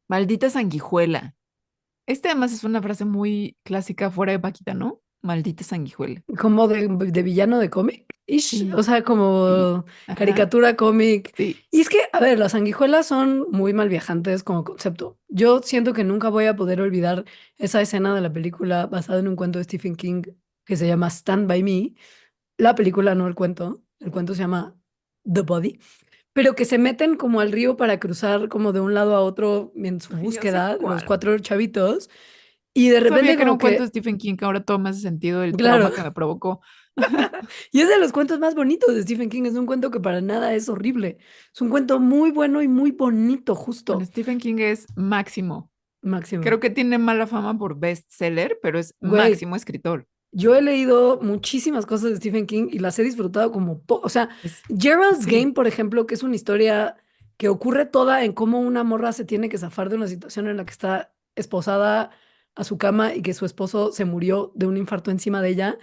Maldita sanguijuela. Este además es una frase muy clásica fuera de Paquita, ¿no? Maldita sanguijuela. Como de villano de cómic, ish, o Sí, sea, sí. como Ajá, caricatura cómic. sí. Y es que, a ver, las sanguijuelas son muy mal viajantes como concepto. Yo siento que nunca voy a poder olvidar esa escena de la película basada en un cuento de Stephen King que se llama Stand By Me. La película, no el cuento. El cuento se llama The Body. Pero que se meten como al río para cruzar como de un lado a otro en su Ay, ya sé búsqueda, los cuál. cuatro chavitos. Y de No sabía repente que era como un cuento de que, Stephen King, que ahora todo me hace sentido el claro. trauma que me provocó. Y es de los cuentos más bonitos de Stephen King. Es un cuento que para nada es horrible. Es un cuento muy bueno y muy bonito, Bueno, justo. Stephen King es máximo. Máximo. Creo que tiene mala fama por bestseller, pero es Güey, máximo escritor. yo he leído muchísimas cosas de Stephen King y las he disfrutado como... O sea, Es, Gerald's sí, Game, por ejemplo, que es una historia que ocurre toda en cómo una morra se tiene que zafar de una situación en la que está esposada a su cama y que su esposo se murió de un infarto encima de ella.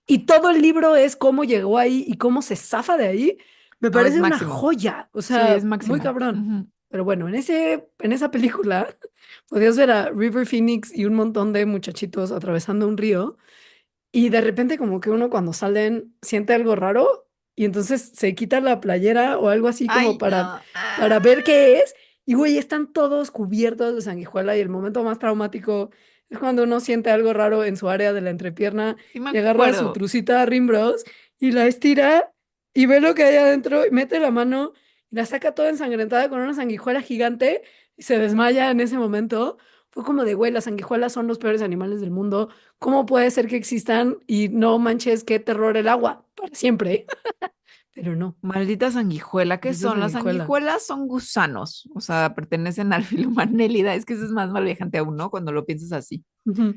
Y todo el libro es cómo llegó ahí y cómo se zafa de ahí. Me no, es parece una máximo. joya, o Sí, es sea, muy máximo. cabrón. Ujú. Pero bueno, en esa película podías ver a River Phoenix y un montón de muchachitos atravesando un río. Y de repente como que uno cuando salen siente algo raro y entonces se quita la playera o algo así como Ay, no. para ver qué es. Y güey, están todos cubiertos de sanguijuela y el momento más traumático es cuando uno siente algo raro en su área de la entrepierna Sí me y agarra su acuerdo. trucita Rimbros y la estira y ve lo que hay adentro y mete la mano y la saca toda ensangrentada con una sanguijuela gigante y se desmaya en ese momento. Fue como de, güey, las sanguijuelas son los peores animales del mundo. ¿Cómo puede ser que existan y no manches, qué terror el agua para siempre? Pero no, Maldita sanguijuela, ¿qué maldita son? Las sanguijuela. sanguijuelas son gusanos, o sea, pertenecen al filomanélida. Es que eso es más mal viajante aún, ¿no? Cuando lo piensas así. Ujú.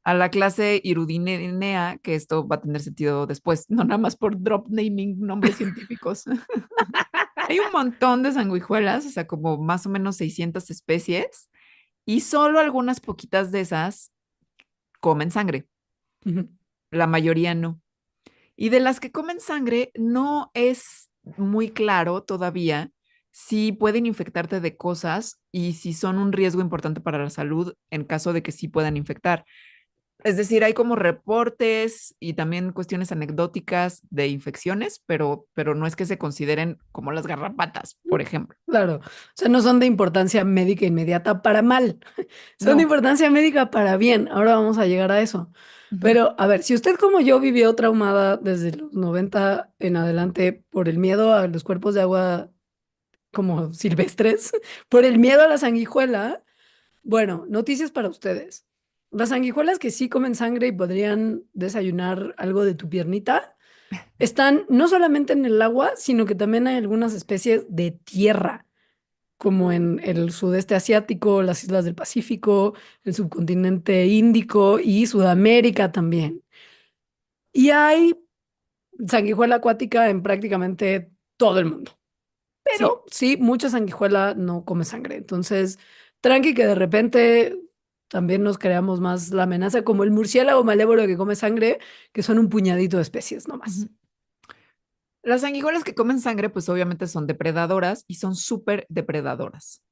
A la clase Irudinea, que esto va a tener sentido después, no nada más por drop naming nombres científicos. Hay un montón de sanguijuelas, o sea, como más o menos 600 especies, y solo algunas poquitas de esas comen sangre, Ujú. la mayoría no. Y de las que comen sangre, no es muy claro todavía si pueden infectarte de cosas y si son un riesgo importante para la salud en caso de que sí puedan infectar. Es decir, hay como reportes y también cuestiones anecdóticas de infecciones, pero no es que se consideren como las garrapatas, por ejemplo. Claro, o sea, no son de importancia médica inmediata para mal, son de No. importancia médica para bien. Ahora vamos a llegar a eso. Ujú. Pero, a ver, si usted como yo vivió traumada desde los 90 en adelante por el miedo a los cuerpos de agua como silvestres, por el miedo a la sanguijuela, bueno, noticias para ustedes. Las sanguijuelas que sí comen sangre y podrían desayunar algo de tu piernita, están no solamente en el agua, sino que también hay algunas especies de tierra, como en el sudeste asiático, las islas del Pacífico, el subcontinente índico y Sudamérica también. Y hay sanguijuela acuática en prácticamente todo el mundo. Sí. Pero sí, mucha sanguijuela no come sangre. Entonces, tranqui que de repente también nos creamos más la amenaza como el murciélago malévolo que come sangre, que son un puñadito de especies Ujú. nomás. Las sanguijuelas que comen sangre, pues obviamente son depredadoras y son súper depredadoras.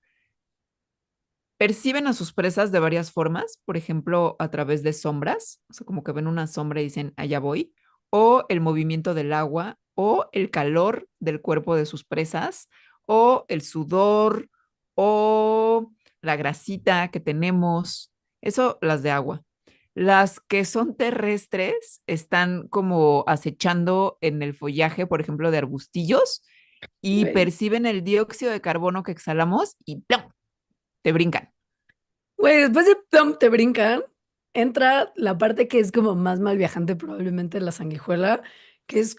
Perciben a sus presas de varias formas, por ejemplo, a través de sombras, o sea, como que ven una sombra y dicen, allá voy, o el movimiento del agua, o el calor del cuerpo de sus presas, o el sudor, o la grasita que tenemos, eso las de agua. Las que son terrestres están como acechando en el follaje, por ejemplo, de arbustillos, y Güey, perciben el dióxido de carbono que exhalamos y ¡plum! Te brincan. Güey, después de plum te brincan, entra la parte que es como más mal viajante probablemente de la sanguijuela, que es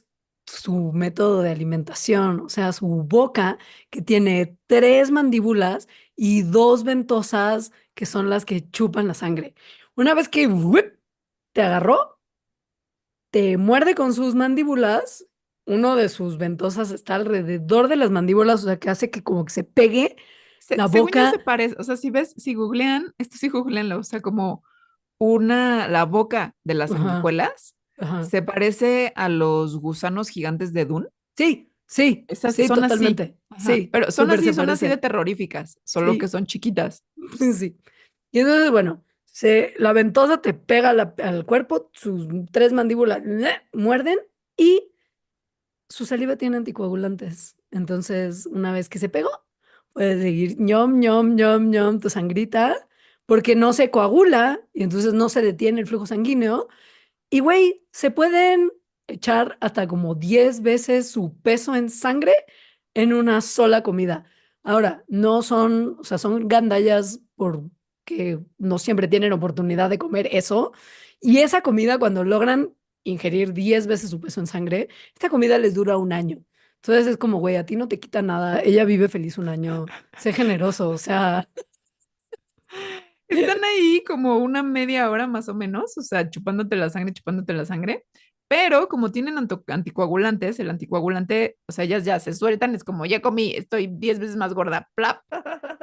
su método de alimentación, o sea, su boca que tiene tres mandíbulas y dos ventosas que son las que chupan la sangre. Una vez que ¡whip! Te agarró, te muerde con sus mandíbulas, uno de sus ventosas está alrededor de las mandíbulas, o sea, que hace que como que se pegue la Según yo boca. se parece, o sea, si ves, si googlean, esto sí googleanlo, o sea, como la boca de las Ajá, sanguijuelas ajá. se parece a los gusanos gigantes de Dune. Sí, sí, Esas sí, son así, totalmente. ajá, Sí, pero súper se son así de parece. terroríficas, solo que Sí, son chiquitas. Sí. Y entonces, bueno, la ventosa te pega al cuerpo, sus tres mandíbulas muerden y su saliva tiene anticoagulantes. Entonces, una vez que se pegó, puedes seguir ñom, ñom, ñom, ñom, tu sangrita, porque no se coagula y entonces no se detiene el flujo sanguíneo. Y güey, se pueden echar hasta como 10 veces su peso en sangre en una sola comida. Ahora, no son, o sea, son gandallas porque no siempre tienen oportunidad de comer eso. Y esa comida, cuando logran ingerir 10 veces su peso en sangre, esta comida les dura un año. Entonces es como, güey, a ti no te quita nada, ella vive feliz un año, sé generoso, o sea, Están ahí como una media hora más o menos, o sea, chupándote la sangre, pero como tienen anticoagulantes, el anticoagulante, o sea, ellas ya se sueltan, es como, ya comí, estoy 10 veces más gorda, plap,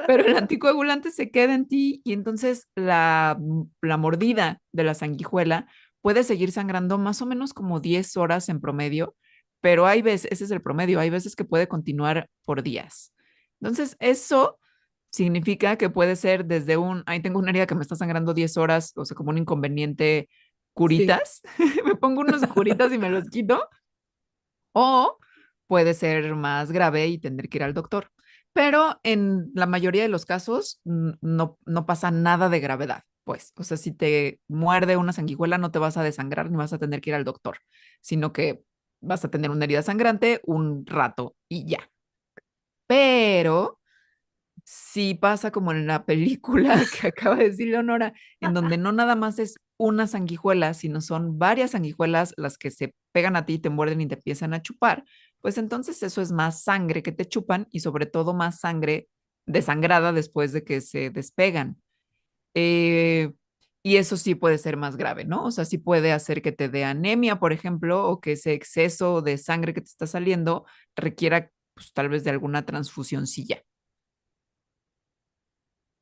pero el anticoagulante se queda en ti y entonces la mordida de la sanguijuela puede seguir sangrando más o menos como 10 horas en promedio, pero hay veces, ese es el promedio, hay veces que puede continuar por días. Entonces, eso significa que puede ser desde ahí tengo una herida que me está sangrando 10 horas, o sea, como un inconveniente, sí. curitas, me pongo unos curitas y me los quito, o puede ser más grave y tener que ir al doctor. Pero en la mayoría de los casos no pasa nada de gravedad, pues. O sea, si te muerde una sanguijuela, no te vas a desangrar ni vas a tener que ir al doctor, sino que vas a tener una herida sangrante un rato y ya. Pero sí pasa como en la película que acaba de decir Leonora, en donde no nada más es una sanguijuela, sino son varias sanguijuelas las que se pegan a ti, te muerden y te empiezan a chupar, pues entonces eso es más sangre que te chupan y sobre todo más sangre desangrada después de que se despegan. Eh, y eso sí puede ser más grave, ¿no? O sea, sí puede hacer que te dé anemia, por ejemplo, o que ese exceso de sangre que te está saliendo requiera, pues tal vez de alguna transfusioncilla.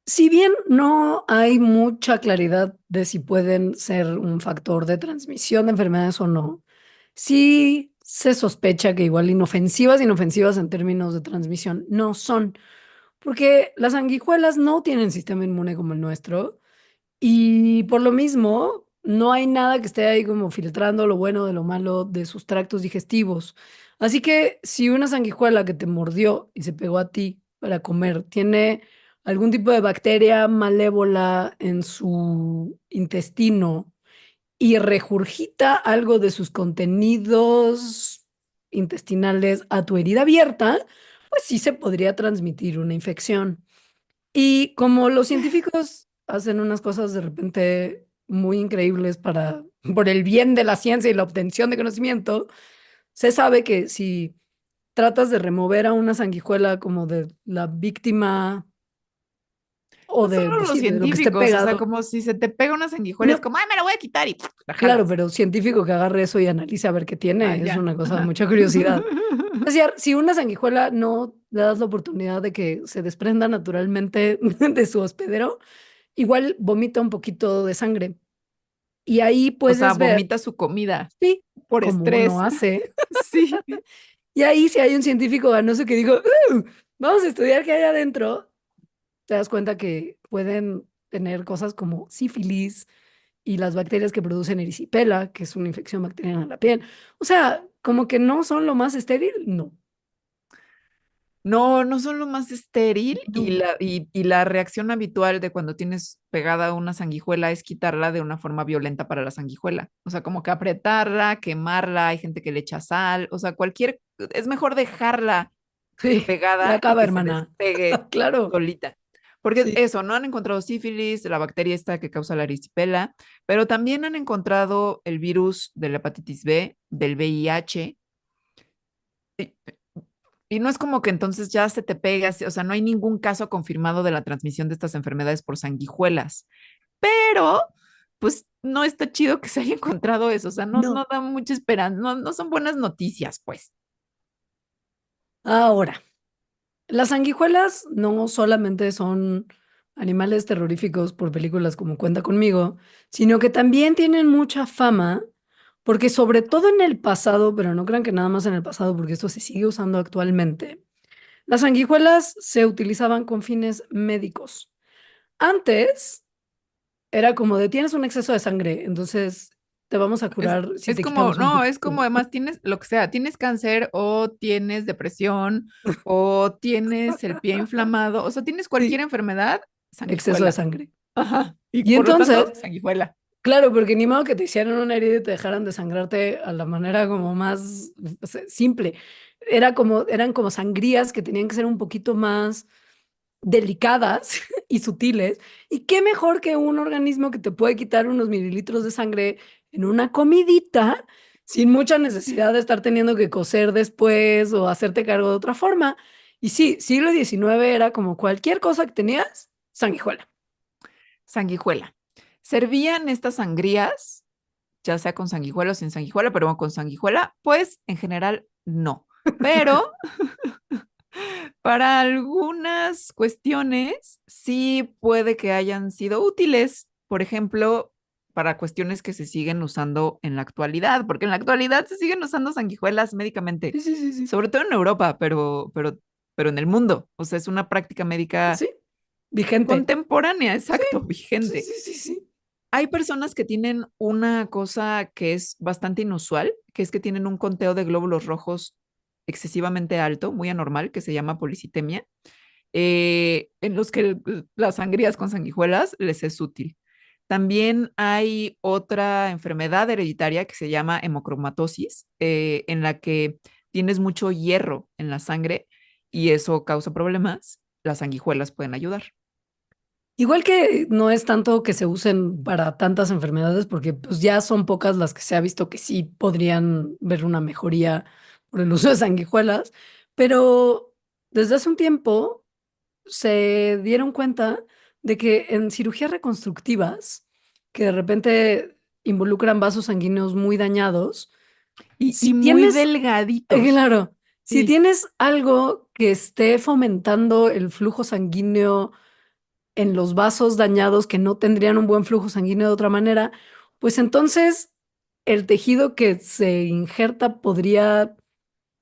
Si bien no hay mucha claridad de si pueden ser un factor de transmisión de enfermedades o no, sí se sospecha que igual inofensivas en términos de transmisión no son, porque las sanguijuelas no tienen sistema inmune como el nuestro y por lo mismo no hay nada que esté ahí como filtrando lo bueno de lo malo de sus tractos digestivos. Así que si una sanguijuela que te mordió y se pegó a ti para comer tiene algún tipo de bacteria malévola en su intestino y regurgita algo de sus contenidos intestinales a tu herida abierta, pues sí se podría transmitir una infección. Y como los científicos hacen unas cosas de repente muy increíbles por el bien de la ciencia y la obtención de conocimiento, se sabe que si tratas de remover a una sanguijuela como de la víctima o No de, solo pues los sí, de lo que esté científicos, o sea, pegado. como si se te pega una sanguijuela, es No, como, ay, me la voy a quitar y ¡puf! La claro, jalas. pero científico que agarre eso y analice a ver qué Ah, tiene es ya. una cosa de Ajá. mucha curiosidad. Es decir, si una sanguijuela no le das la oportunidad de que se desprenda naturalmente de su hospedero, igual vomita un poquito de sangre. Y ahí O sea, puedes ver, vomita su comida sí, por como uno estrés. hace. Sí. Y ahí si hay un científico ganoso que digo, vamos a estudiar qué hay adentro, te das cuenta que pueden tener cosas como sífilis y las bacterias que producen erisipela, que es una infección bacteriana en la piel. O sea, como que no son lo más estéril, no. No, no son lo más estéril y No. y la reacción habitual de cuando tienes pegada una sanguijuela es quitarla de una forma violenta para la sanguijuela. O sea, como que apretarla, quemarla, hay gente que le echa sal, o sea, es mejor dejarla Sí, ya pegada y acaba, que se hermana. despegue Claro. solita. Porque Sí. eso, no han encontrado sífilis, la bacteria esta que causa la erisipela, pero también han encontrado el virus de la hepatitis B, del VIH, y, y no es como que entonces ya se te pega, o sea, no hay ningún caso confirmado de la transmisión de estas enfermedades por sanguijuelas, pero pues no está chido que se haya encontrado eso, o sea, no No. da mucha esperanza, no son buenas noticias, pues. Ahora, las sanguijuelas no solamente son animales terroríficos por películas como Cuenta conmigo, sino que también tienen mucha fama, porque sobre todo en el pasado, pero no crean que nada más en el pasado, porque esto se sigue usando actualmente, las sanguijuelas se utilizaban con fines médicos. Antes era como de tienes un exceso de sangre, entonces te vamos a Es, curar si es te como, quitamos un no, es como poquito. además tienes lo que sea, tienes cáncer o tienes depresión o tienes el pie inflamado, o sea, tienes cualquier Sí, enfermedad, exceso de sanguijuela. sangre. Ajá. Y Y por lo entonces, tanto, sanguijuela. claro, porque ni modo que te hicieran una herida y te dejaran de sangrarte a la manera como más o sea, simple. Eran como sangrías que tenían que ser un poquito más delicadas y sutiles. Y qué mejor que un organismo que te puede quitar unos mililitros de sangre en una comidita sin mucha necesidad de estar teniendo que coser después o hacerte cargo de otra forma. Y sí, siglo XIX era como cualquier cosa que tenías, sanguijuela. Sanguijuela. Servían estas sangrías, ya sea con sanguijuela o sin sanguijuela, pero bueno, con sanguijuela, pues en general no. Pero para algunas cuestiones sí puede que hayan sido útiles, por ejemplo, para cuestiones que se siguen usando en la actualidad, porque en la actualidad se siguen usando sanguijuelas médicamente, Sí, sí, sí, sí. sobre todo en Europa, pero en el mundo. O sea, es una práctica médica Sí, vigente. contemporánea, Sí, exacto, sí, vigente. sí, sí, sí. Hay personas que tienen una cosa que es bastante inusual, que es que tienen un conteo de glóbulos rojos excesivamente alto, muy anormal, que se llama policitemia, en los que las sangrías con sanguijuelas les es útil. También hay otra enfermedad hereditaria que se llama hemocromatosis, en la que tienes mucho hierro en la sangre y eso causa problemas. Las sanguijuelas pueden ayudar. Igual que no es tanto que se usen para tantas enfermedades, porque pues ya son pocas las que se ha visto que sí podrían ver una mejoría por el uso de sanguijuelas, pero desde hace un tiempo se dieron cuenta de que en cirugías reconstructivas, que de repente involucran vasos sanguíneos muy dañados, Y si muy tienes, delgaditos. claro, si Sí. tienes algo que esté fomentando el flujo sanguíneo en los vasos dañados que no tendrían un buen flujo sanguíneo de otra manera, pues entonces el tejido que se injerta podría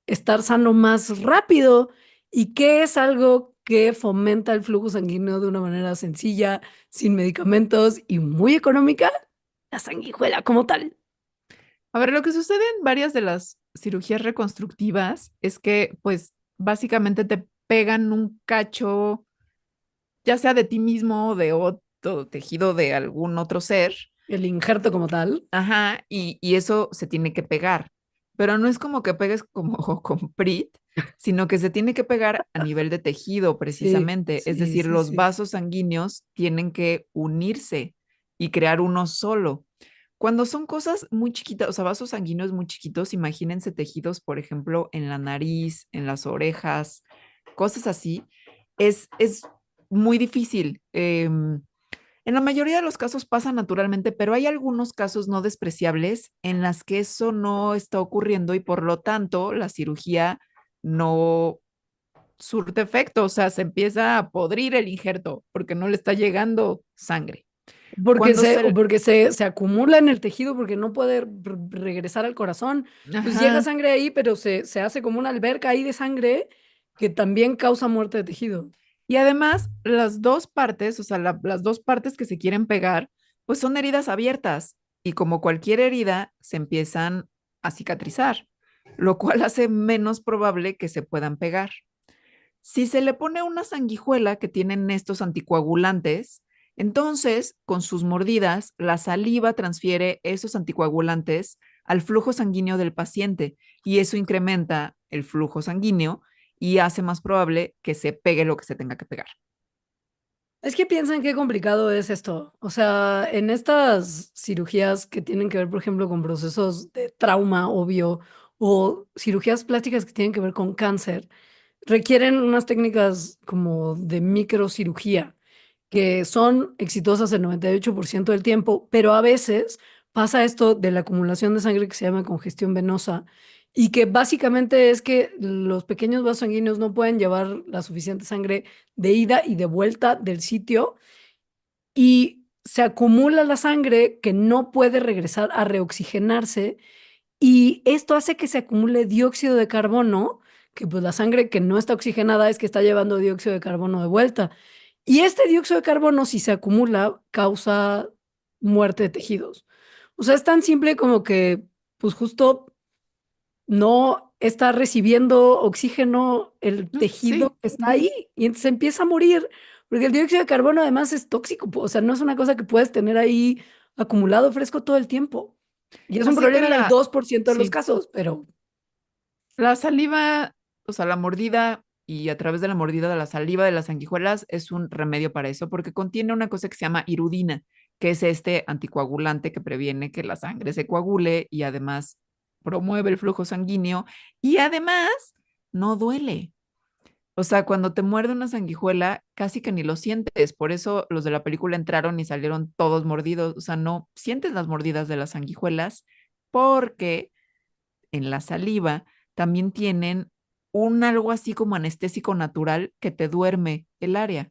estar sano más rápido. ¿Y qué es algo que fomenta el flujo sanguíneo de una manera sencilla, sin medicamentos y muy económica? La sanguijuela como tal. A ver, lo que sucede en varias de las cirugías reconstructivas es que, pues, básicamente te pegan un cacho, ya sea de ti mismo o de otro tejido de algún otro ser. El injerto como tal. Ajá, y eso se tiene que pegar. Pero no es como que pegues como con PRIT, sino que se tiene que pegar a nivel de tejido Sí, precisamente. Es sí, decir, sí, los sí. vasos sanguíneos tienen que unirse y crear uno solo. Cuando son cosas muy chiquitas, o sea, vasos sanguíneos muy chiquitos, imagínense tejidos, por ejemplo, en la nariz, en las orejas, cosas así, es muy difícil. En la mayoría de los casos pasa naturalmente, pero hay algunos casos no despreciables en las que eso no está ocurriendo y por lo tanto la cirugía no surte efecto, o sea, se empieza a podrir el injerto porque no le está llegando sangre. Cuando se... Porque se acumula en el tejido, porque no puede regresar al corazón. Pues llega Ajá. sangre ahí, pero se hace como una alberca ahí de sangre que también causa muerte de tejido. Y además, las dos partes, o sea, las dos partes que se quieren pegar, pues son heridas abiertas y como cualquier herida, se empiezan a cicatrizar, lo cual hace menos probable que se puedan pegar. Si se le pone una sanguijuela que tienen estos anticoagulantes, entonces con sus mordidas la saliva transfiere esos anticoagulantes al flujo sanguíneo del paciente y eso incrementa el flujo sanguíneo y hace más probable que se pegue lo que se tenga que pegar. Es que piensan qué complicado es esto. O sea, en estas cirugías que tienen que ver, por ejemplo, con procesos de trauma, obvio, o cirugías plásticas que tienen que ver con cáncer, requieren unas técnicas como de microcirugía que son exitosas el 98% del tiempo, pero a veces pasa esto de la acumulación de sangre que se llama congestión venosa y que básicamente es que los pequeños vasos sanguíneos no pueden llevar la suficiente sangre de ida y de vuelta del sitio y se acumula la sangre que no puede regresar a reoxigenarse y esto hace que se acumule dióxido de carbono, que pues la sangre que no está oxigenada es que está llevando dióxido de carbono de vuelta. Y este dióxido de carbono, si se acumula, causa muerte de tejidos. O sea, es tan simple como que, pues justo no está recibiendo oxígeno el Sí. tejido que está Ujú. ahí y entonces empieza a morir, porque el dióxido de carbono además es tóxico, o sea, no es una cosa que puedes tener ahí acumulado fresco todo el tiempo. Y es un Así que problema en el 2% de los sí, casos, pero la saliva, o sea, la mordida y a través de la mordida de la saliva de las sanguijuelas es un remedio para eso, porque contiene una cosa que se llama irudina, que es este anticoagulante que previene que la sangre se coagule y además promueve el flujo sanguíneo y además no duele. O sea, cuando te muerde una sanguijuela, casi que ni lo sientes. Por eso los de la película entraron y salieron todos mordidos. O sea, no sientes las mordidas de las sanguijuelas porque en la saliva también tienen un algo así como anestésico natural que te duerme el área.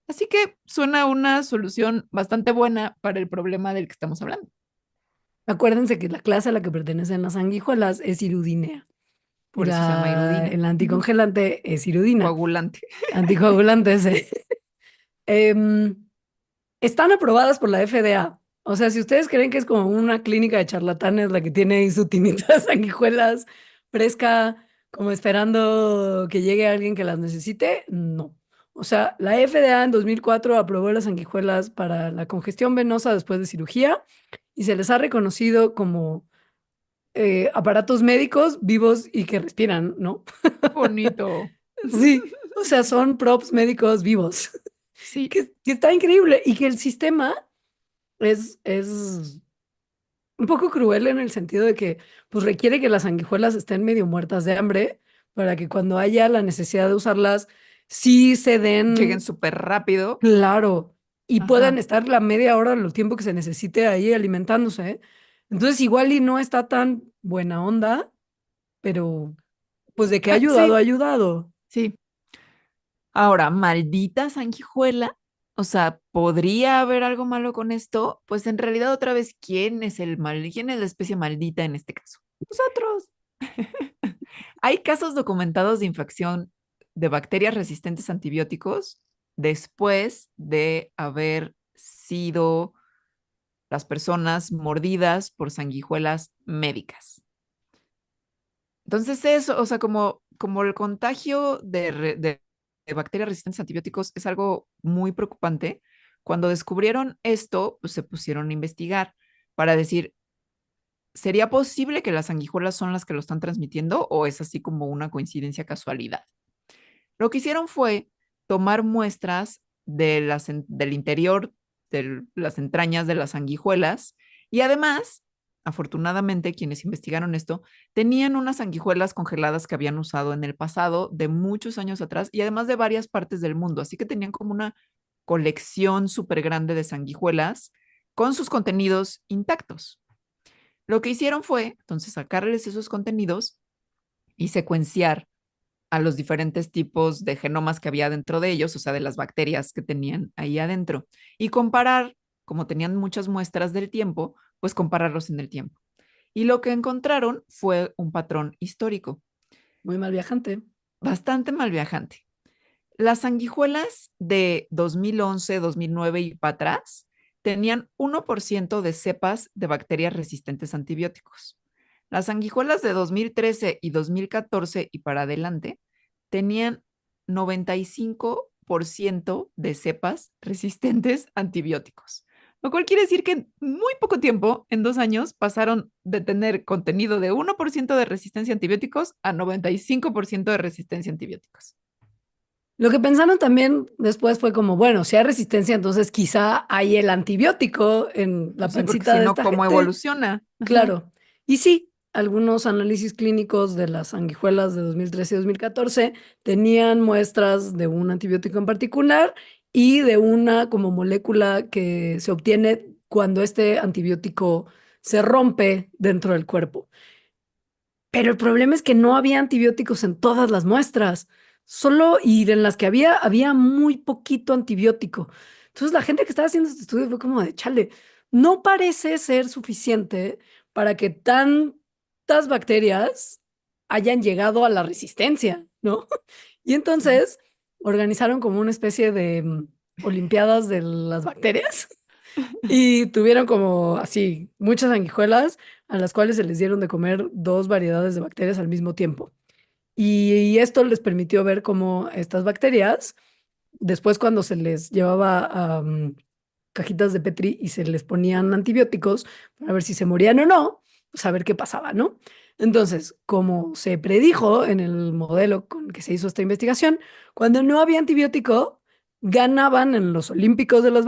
Así que suena una solución bastante buena para el problema del que estamos hablando. acuérdense que la clase a la que pertenecen las sanguijuelas es irudinea y Por eso se llama irudina. el Ujú. anticongelante es irudina, Coagulante. anticoagulante ese. Em, Están aprobadas por la FDA. O sea, si ustedes creen que es como una clínica de charlatanes la que tiene ahí su tinita de sanguijuelas fresca, como esperando que llegue alguien que las necesite, no. O sea, la FDA en 2004 aprobó las sanguijuelas para la congestión venosa después de cirugía y se les ha reconocido como aparatos médicos vivos y que respiran, ¿no? Qué bonito. Sí, o sea, son props médicos vivos, Sí, que está increíble y que el sistema es un poco cruel en el sentido de que pues requiere que las sanguijuelas estén medio muertas de hambre para que cuando haya la necesidad de usarlas, sí se lleguen den súper rápido. claro y puedan Ajá. estar la media hora, el tiempo que se necesite ahí alimentándose. Entonces igual y no está tan buena onda, pero pues de que ha ayudado, ha Sí, ayudado. sí. Ahora, maldita sanguijuela. O sea, ¿podría haber algo malo con esto? Pues en realidad otra vez, ¿quién es el mal? ¿Quién es la especie maldita en este caso? Nosotros. Hay casos documentados de infección de bacterias resistentes a antibióticos después de haber sido las personas mordidas por sanguijuelas médicas. Entonces eso, o sea, como el contagio de bacterias resistentes a antibióticos es algo muy preocupante, cuando descubrieron esto, pues se pusieron a investigar para decir, ¿sería posible que las sanguijuelas son las que lo están transmitiendo o es así como una coincidencia casualidad? Lo que hicieron fue tomar muestras del interior de las entrañas de las sanguijuelas y además, afortunadamente, quienes investigaron esto tenían unas sanguijuelas congeladas que habían usado en el pasado de muchos años atrás y además de varias partes del mundo. Así que tenían como una colección súper grande de sanguijuelas con sus contenidos intactos. Lo que hicieron fue entonces sacarles esos contenidos y secuenciar a los diferentes tipos de genomas que había dentro de ellos, o sea, de las bacterias que tenían ahí adentro, y comparar, como tenían muchas muestras del tiempo, pues compararlos en el tiempo. Y lo que encontraron fue un patrón histórico, Muy mal viajante. bastante mal viajante. Las sanguijuelas de 2011, 2009 y para atrás tenían 1% de cepas de bacterias resistentes a antibióticos. Las sanguijuelas de 2013 y 2014 y para adelante tenían 95% de cepas resistentes a antibióticos, lo cual quiere decir que en muy poco tiempo, en 2 años, pasaron de tener contenido de 1% de resistencia a antibióticos a 95% de resistencia a antibióticos. Lo que pensaron también después fue como, bueno, si hay resistencia, entonces quizá hay el antibiótico en la Pues sí, porque pancita si de no, esta ¿cómo gente. evoluciona? Ajá. Claro. Y sí, algunos análisis clínicos de las sanguijuelas de 2013 y 2014 tenían muestras de un antibiótico en particular y de una como molécula que se obtiene cuando este antibiótico se rompe dentro del cuerpo. Pero el problema es que no había antibióticos en todas las muestras, solo y en las que había muy poquito antibiótico. Entonces la gente que estaba haciendo este estudio fue como de, chale, no parece ser suficiente para que tantas bacterias hayan llegado a la resistencia, ¿no? Y Sí. entonces organizaron como una especie de olimpiadas de las bacterias y tuvieron como así muchas sanguijuelas a las cuales se les dieron de comer dos variedades de bacterias al mismo tiempo. Y esto les permitió ver cómo estas bacterias, después cuando se les llevaba a cajitas de Petri y se les ponían antibióticos para ver si se morían o no, pues a ver qué pasaba, ¿no? Entonces, como se predijo en el modelo con que se hizo esta investigación, cuando no había antibiótico, ganaban en los olímpicos de las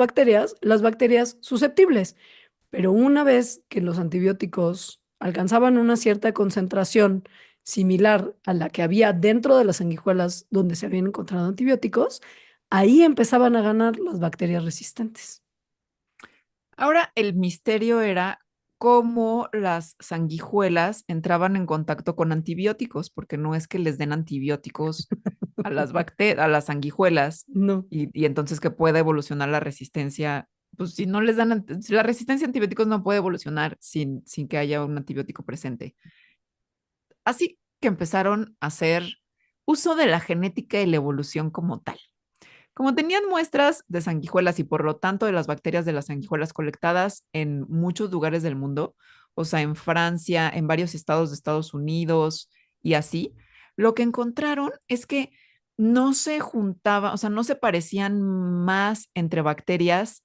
bacterias susceptibles. Pero una vez que los antibióticos alcanzaban una cierta concentración similar a la que había dentro de las sanguijuelas donde se habían encontrado antibióticos, ahí empezaban a ganar las bacterias resistentes. Ahora, el misterio era cómo las sanguijuelas entraban en contacto con antibióticos, porque no es que les den antibióticos a a las sanguijuelas No. y entonces que pueda evolucionar la resistencia. Pues si no les dan, si la resistencia a antibióticos no puede evolucionar sin que haya un antibiótico presente. Así que empezaron a hacer uso de la genética y la evolución como tal. Como tenían muestras de sanguijuelas y por lo tanto de las bacterias de las sanguijuelas colectadas en muchos lugares del mundo, o sea, en Francia, en varios estados de Estados Unidos y así, lo que encontraron es que no se juntaban, o sea, no se parecían más entre bacterias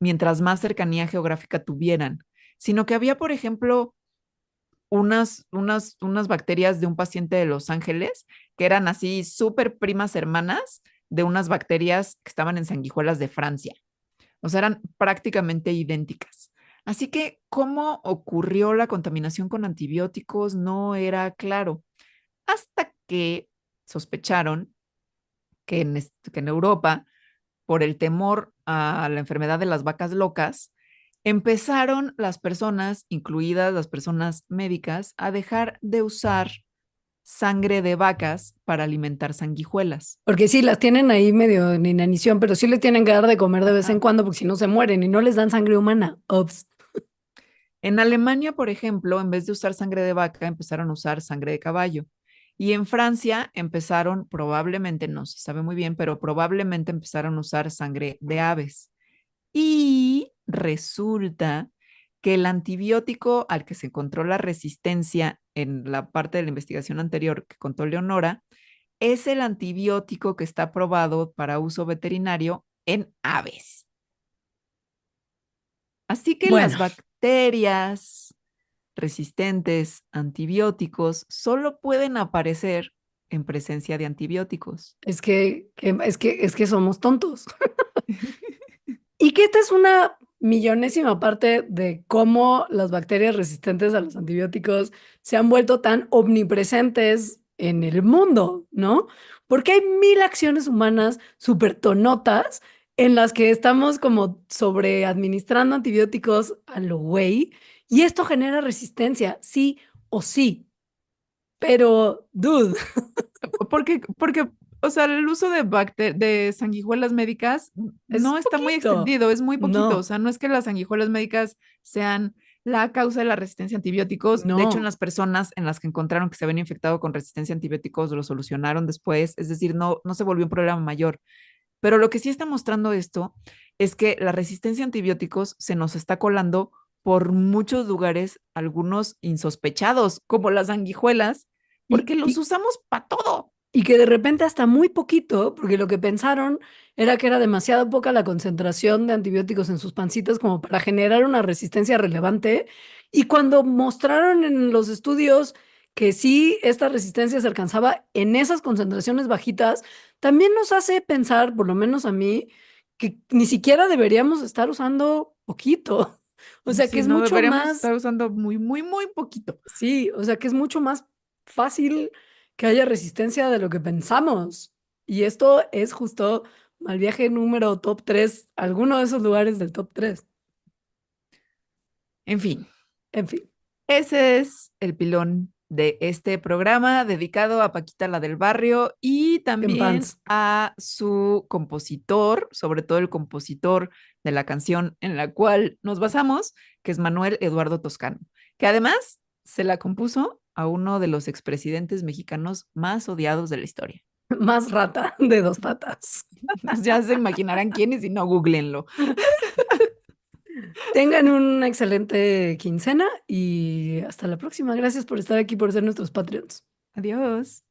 mientras más cercanía geográfica tuvieran, sino que había, por ejemplo, unas bacterias de un paciente de Los Ángeles que eran así súper primas hermanas de unas bacterias que estaban en sanguijuelas de Francia. O sea, eran prácticamente idénticas. Así que cómo ocurrió la contaminación con antibióticos no era claro, hasta que sospecharon que en Europa, por el temor a la enfermedad de las vacas locas, empezaron las personas, incluidas las personas médicas, a dejar de usar sangre de vacas para alimentar sanguijuelas. Porque sí, las tienen ahí medio en inanición, pero sí les tienen que dar de comer de vez en Ajá. cuando porque si no se mueren y no les dan sangre humana. Ops. En Alemania, por ejemplo, en vez de usar sangre de vaca, empezaron a usar sangre de caballo. Y en Francia empezaron, probablemente, no se sabe muy bien, pero probablemente empezaron a usar sangre de aves. Y resulta que el antibiótico al que se encontró la resistencia en la parte de la investigación anterior que contó Leonora es el antibiótico que está aprobado para uso veterinario en aves. Así que las Bueno, bacterias resistentes a antibióticos solo pueden aparecer en presencia de antibióticos. es que somos tontos. Y que esta es una millonésima parte de cómo las bacterias resistentes a los antibióticos se han vuelto tan omnipresentes en el mundo, ¿no? Porque hay mil acciones humanas súper tonotas en las que estamos como sobreadministrando antibióticos a lo güey, y esto genera resistencia, sí o sí. Pero, dude, Porque, o sea, el uso de sanguijuelas médicas es no está muy poquito. extendido, es muy poquito. O No, sea, no es que las sanguijuelas médicas sean la causa de la resistencia a antibióticos. De hecho, en no. las personas en las que encontraron que se habían infectado con resistencia a antibióticos lo solucionaron después. Es decir, no se volvió un problema mayor. Pero lo que sí está mostrando esto es que la resistencia a antibióticos se nos está colando por muchos lugares, algunos insospechados, como las sanguijuelas, Y, porque los y, usamos para todo. Y que de repente hasta muy poquito, porque lo que pensaron era que era demasiado poca la concentración de antibióticos en sus pancitas como para generar una resistencia relevante. Y cuando mostraron en los estudios que sí, esta resistencia se alcanzaba en esas concentraciones bajitas, también nos hace pensar, por lo menos a mí, que ni siquiera deberíamos estar usando poquito. O sea, que Sí, es no mucho deberíamos más. estar usando muy, muy, muy poquito. Sí, o sea que es mucho más fácil que haya resistencia de lo que pensamos. Y esto es justo mal viaje número top 3, alguno de esos lugares del top 3. En fin, En fin, ese es el pilón de este programa dedicado a Paquita la del barrio y en también pants. a su compositor, sobre todo el compositor de la canción en la cual nos basamos, que es Manuel Eduardo Toscano, que además se la compuso a uno de los expresidentes mexicanos más odiados de la historia. Más rata de 2 patas. Pues ya se imaginarán quién es y no, googleenlo. Tengan una excelente quincena y hasta la próxima. Gracias por estar aquí, por ser nuestros Patreons. Adiós.